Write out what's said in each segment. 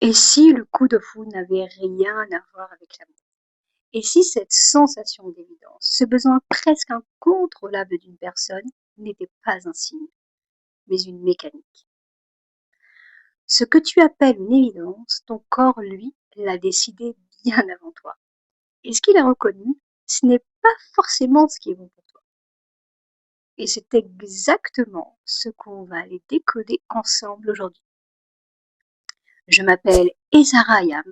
Et si le coup de foudre n'avait rien à voir avec l'amour? Et si cette sensation d'évidence, ce besoin presque incontrôlable d'une personne, n'était pas un signe, mais une mécanique? Ce que tu appelles une évidence, ton corps, lui, l'a décidé bien avant toi. Et ce qu'il a reconnu, ce n'est pas forcément ce qui est bon pour toi. Et c'est exactement ce qu'on va aller décoder ensemble aujourd'hui. Je m'appelle Ezara Hayam,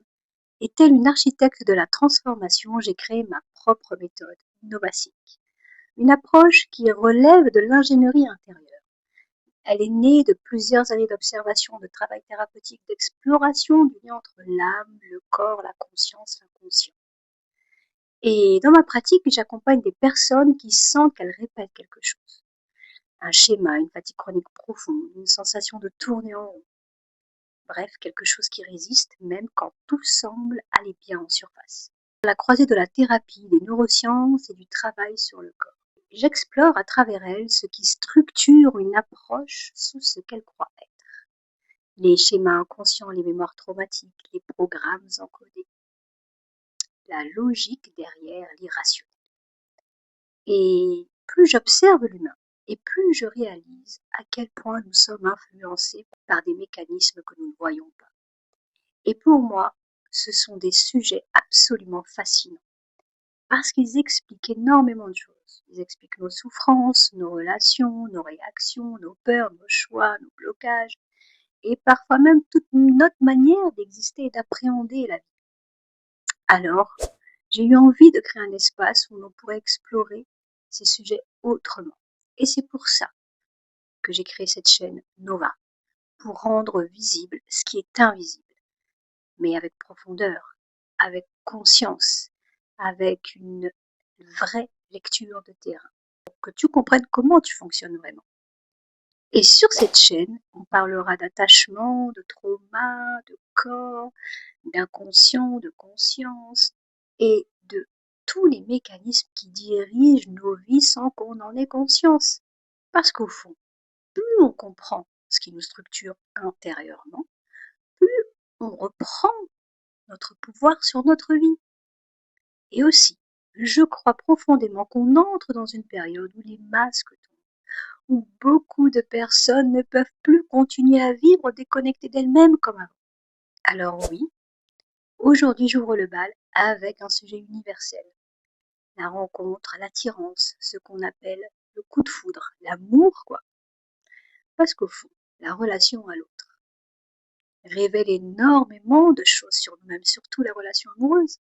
et telle une architecte de la transformation, j'ai créé ma propre méthode, Novasic. Une approche qui relève de l'ingénierie intérieure. Elle est née de plusieurs années d'observation, de travail thérapeutique, d'exploration du lien entre l'âme, le corps, la conscience, l'inconscient. Et dans ma pratique, j'accompagne des personnes qui sentent qu'elles répètent quelque chose. Un schéma, une fatigue chronique profonde, une sensation de tourner en rond. Bref, quelque chose qui résiste même quand tout semble aller bien en surface. À la croisée de la thérapie, des neurosciences et du travail sur le corps. J'explore à travers elles ce qui structure une approche sous ce qu'elle croit être. Les schémas inconscients, les mémoires traumatiques, les programmes encodés. La logique derrière l'irrationnel. Et plus j'observe l'humain, et plus je réalise à quel point nous sommes influencés par des mécanismes que nous ne voyons pas. Et pour moi, ce sont des sujets absolument fascinants, parce qu'ils expliquent énormément de choses. Ils expliquent nos souffrances, nos relations, nos réactions, nos peurs, nos choix, nos blocages, et parfois même toute notre manière d'exister et d'appréhender la vie. Alors, j'ai eu envie de créer un espace où l'on pourrait explorer ces sujets autrement. Et c'est pour ça que j'ai créé cette chaîne Nova, pour rendre visible ce qui est invisible, mais avec profondeur, avec conscience, avec une vraie lecture de terrain, pour que tu comprennes comment tu fonctionnes vraiment. Et sur cette chaîne, on parlera d'attachement, de trauma, de corps, d'inconscient, de conscience et de tous les mécanismes qui dirigent nos vies sans qu'on en ait conscience. Parce qu'au fond, plus on comprend ce qui nous structure intérieurement, plus on reprend notre pouvoir sur notre vie. Et aussi, je crois profondément qu'on entre dans une période où les masques tombent, où beaucoup de personnes ne peuvent plus continuer à vivre déconnectées d'elles-mêmes comme avant. Alors oui, aujourd'hui j'ouvre le bal avec un sujet universel. La rencontre, l'attirance, ce qu'on appelle le coup de foudre, l'amour quoi. Parce qu'au fond, la relation à l'autre révèle énormément de choses sur nous-mêmes, surtout la relation amoureuse.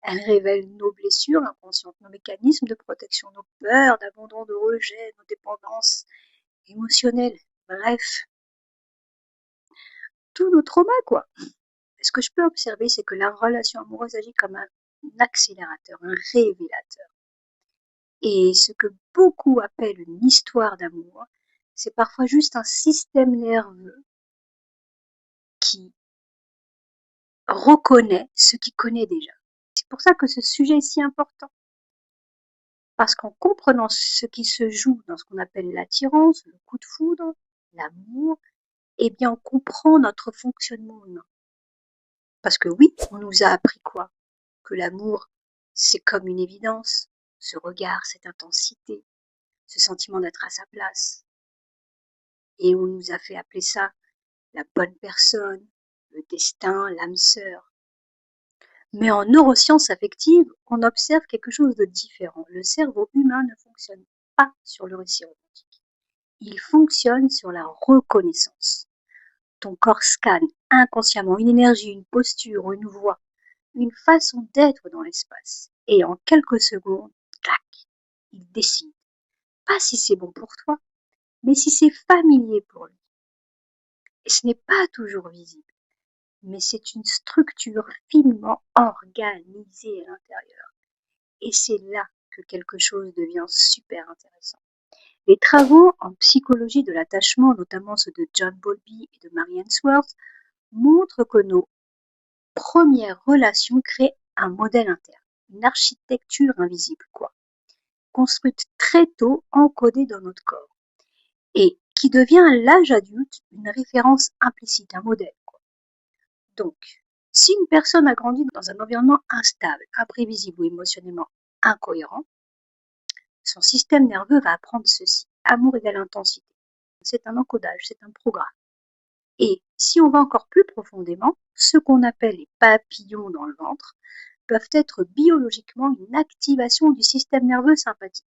Elle révèle nos blessures inconscientes, nos mécanismes de protection, nos peurs d'abandon, de rejet, nos dépendances émotionnelles. Bref, tous nos traumas, quoi. Et ce que je peux observer, c'est que la relation amoureuse agit comme un accélérateur, un révélateur. Et ce que beaucoup appellent une histoire d'amour, c'est parfois juste un système nerveux qui reconnaît ce qu'il connaît déjà. C'est pour ça que ce sujet est si important. Parce qu'en comprenant ce qui se joue dans ce qu'on appelle l'attirance, le coup de foudre, l'amour, eh bien on comprend notre fonctionnement humain. Parce que oui, on nous a appris quoi? Que l'amour, c'est comme une évidence, ce regard, cette intensité, ce sentiment d'être à sa place. Et on nous a fait appeler ça la bonne personne, le destin, l'âme sœur. Mais en neurosciences affectives, on observe quelque chose de différent. Le cerveau humain ne fonctionne pas sur le récit romantique. Il fonctionne sur la reconnaissance. Ton corps scanne inconsciemment une énergie, une posture, une voix, une façon d'être dans l'espace. Et en quelques secondes, clac, il décide. Pas si c'est bon pour toi, mais si c'est familier pour lui. Et ce n'est pas toujours visible, mais c'est une structure finement organisée à l'intérieur. Et c'est là que quelque chose devient super intéressant. Les travaux en psychologie de l'attachement, notamment ceux de John Bowlby et de Mary Ainsworth, montrent que nos premières relations créent un modèle interne, une architecture invisible, quoi, construite très tôt, encodée dans notre corps, et qui devient à l'âge adulte une référence implicite, un modèle, quoi. Donc, si une personne a grandi dans un environnement instable, imprévisible ou émotionnellement incohérent, son système nerveux va apprendre ceci. Amour égale intensité. C'est un encodage, c'est un programme. Et si on va encore plus profondément, ce qu'on appelle les papillons dans le ventre peuvent être biologiquement une activation du système nerveux sympathique.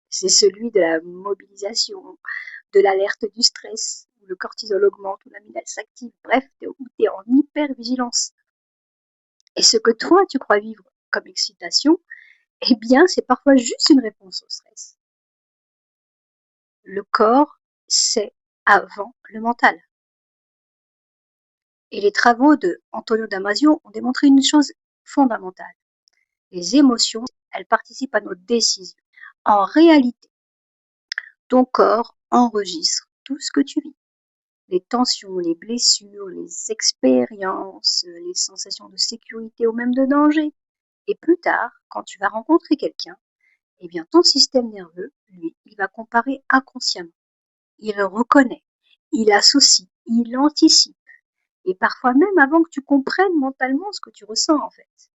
C'est celui de la mobilisation, de l'alerte du stress, où le cortisol augmente, où l'amygdale s'active. Bref, tu es en hypervigilance. Et ce que toi, tu crois vivre comme excitation, eh bien, c'est parfois juste une réponse au stress. Le corps, c'est avant le mental. Et les travaux de Antonio Damasio ont démontré une chose fondamentale. Les émotions, elles participent à nos décisions. En réalité, ton corps enregistre tout ce que tu vis. Les tensions, les blessures, les expériences, les sensations de sécurité ou même de danger. Et plus tard, quand tu vas rencontrer quelqu'un, eh bien ton système nerveux, lui, il va comparer inconsciemment. Il reconnaît, il associe, il anticipe. Et parfois même avant que tu comprennes mentalement ce que tu ressens en fait.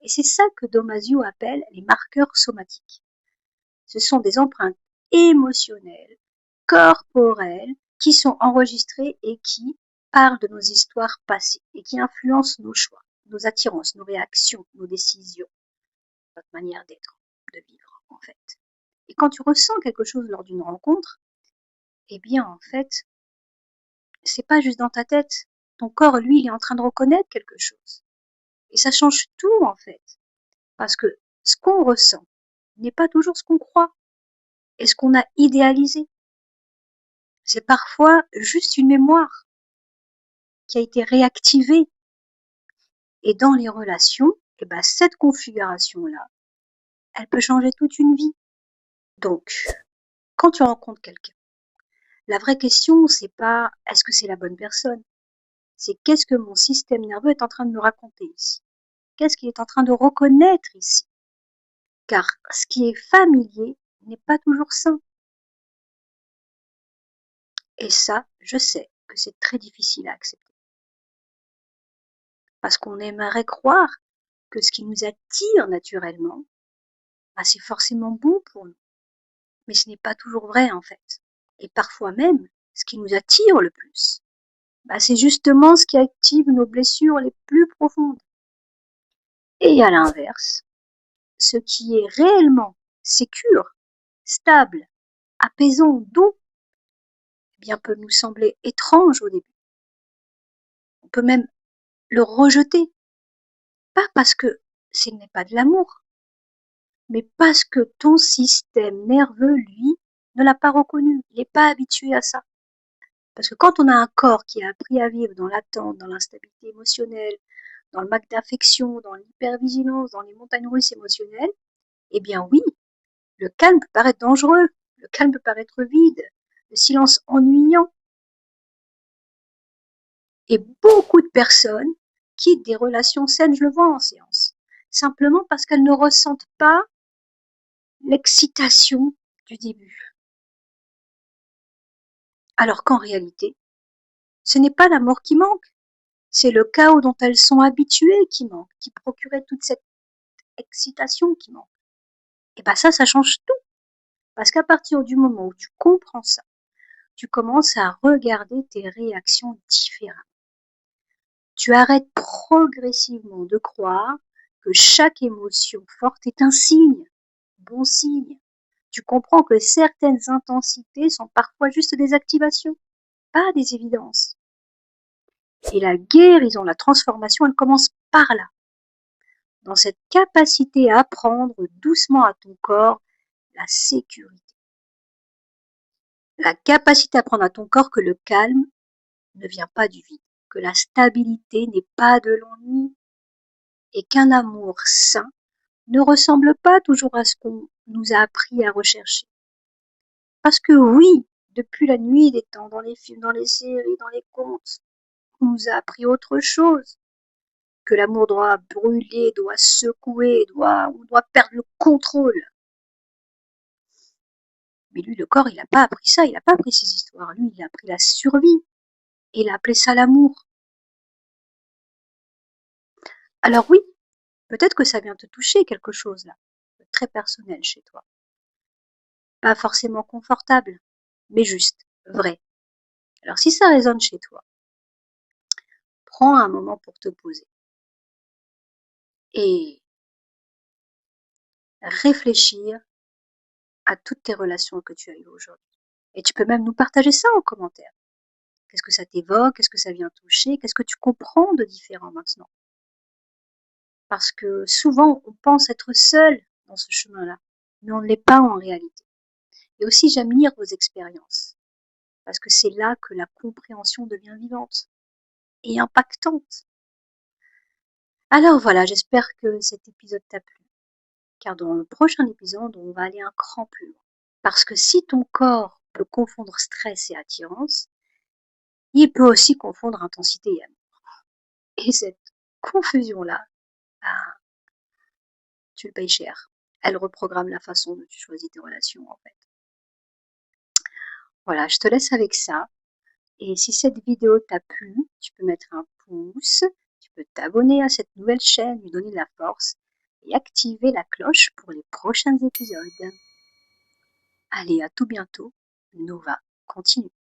Et c'est ça que Damasio appelle les marqueurs somatiques. Ce sont des empreintes émotionnelles, corporelles, qui sont enregistrées et qui parlent de nos histoires passées et qui influencent nos choix, nos attirances, nos réactions, nos décisions, notre manière d'être, de vivre en fait. Et quand tu ressens quelque chose lors d'une rencontre, eh bien en fait, c'est pas juste dans ta tête. Ton corps, lui, il est en train de reconnaître quelque chose. Et ça change tout en fait. Parce que ce qu'on ressent n'est pas toujours ce qu'on croit et ce qu'on a idéalisé. C'est parfois juste une mémoire qui a été réactivée. Et dans les relations, eh ben, cette configuration-là, elle peut changer toute une vie. Donc, quand tu rencontres quelqu'un, la vraie question, c'est pas est-ce que c'est la bonne personne? C'est qu'est-ce que mon système nerveux est en train de me raconter ici? Qu'est-ce qu'il est en train de reconnaître ici? Car ce qui est familier n'est pas toujours sain. Et ça, je sais que c'est très difficile à accepter. Parce qu'on aimerait croire que ce qui nous attire naturellement, bah, c'est forcément bon pour nous. Mais ce n'est pas toujours vrai en fait. Et parfois même, ce qui nous attire le plus, bah, c'est justement ce qui active nos blessures les plus profondes. Et à l'inverse, ce qui est réellement sécure, stable, apaisant, doux, eh bien peut nous sembler étrange au début. On peut même le rejeter. Pas parce que ce n'est pas de l'amour, mais parce que ton système nerveux, lui, ne l'a pas reconnu. Il n'est pas habitué à ça. Parce que quand on a un corps qui a appris à vivre dans l'attente, dans l'instabilité émotionnelle, dans le manque d'affection, dans l'hypervigilance, dans les montagnes russes émotionnelles, eh bien oui, le calme peut paraître dangereux, le calme peut paraître vide, le silence ennuyant. Et beaucoup de personnes quittent des relations saines, je le vois en séance, simplement parce qu'elles ne ressentent pas l'excitation du début. Alors qu'en réalité, ce n'est pas l'amour qui manque, c'est le chaos dont elles sont habituées qui manque, qui procurait toute cette excitation qui manque. Et bien ça change tout. Parce qu'à partir du moment où tu comprends ça, tu commences à regarder tes réactions différemment. Tu arrêtes progressivement de croire que chaque émotion forte est un signe, bon signe. Tu comprends que certaines intensités sont parfois juste des activations, pas des évidences. Et la guérison, la transformation, elle commence par là, dans cette capacité à apprendre doucement à ton corps la sécurité. La capacité à apprendre à ton corps que le calme ne vient pas du vide, que la stabilité n'est pas de l'ennui et qu'un amour sain ne ressemble pas toujours à ce qu'on nous a appris à rechercher. Parce que oui, depuis la nuit des temps, dans les films, dans les séries, dans les contes, on nous a appris autre chose. Que l'amour doit brûler, doit secouer, on doit perdre le contrôle. Mais lui, le corps, il n'a pas appris ça, il n'a pas appris ces histoires. Lui, il a appris la survie. Et il a appelé ça l'amour. Alors oui, peut-être que ça vient te toucher quelque chose là, de très personnel chez toi. Pas forcément confortable, mais juste, vrai. Alors si ça résonne chez toi, prends un moment pour te poser et réfléchir à toutes tes relations que tu as eues aujourd'hui. Et tu peux même nous partager ça en commentaire. Qu'est-ce que ça t'évoque? Qu'est-ce que ça vient toucher? Qu'est-ce que tu comprends de différent maintenant? Parce que souvent, on pense être seul dans ce chemin-là, mais on ne l'est pas en réalité. Et aussi, j'aime lire vos expériences, parce que c'est là que la compréhension devient vivante et impactante. Alors voilà, j'espère que cet épisode t'a plu, car dans le prochain épisode, on va aller un cran plus loin. Parce que si ton corps peut confondre stress et attirance, il peut aussi confondre intensité et amour. Et cette confusion-là, ben, tu le payes cher. Elle reprogramme la façon dont tu choisis tes relations, en fait. Voilà, je te laisse avec ça. Et si cette vidéo t'a plu, tu peux mettre un pouce, tu peux t'abonner à cette nouvelle chaîne, lui donner de la force et activer la cloche pour les prochains épisodes. Allez, à tout bientôt. Nova continue.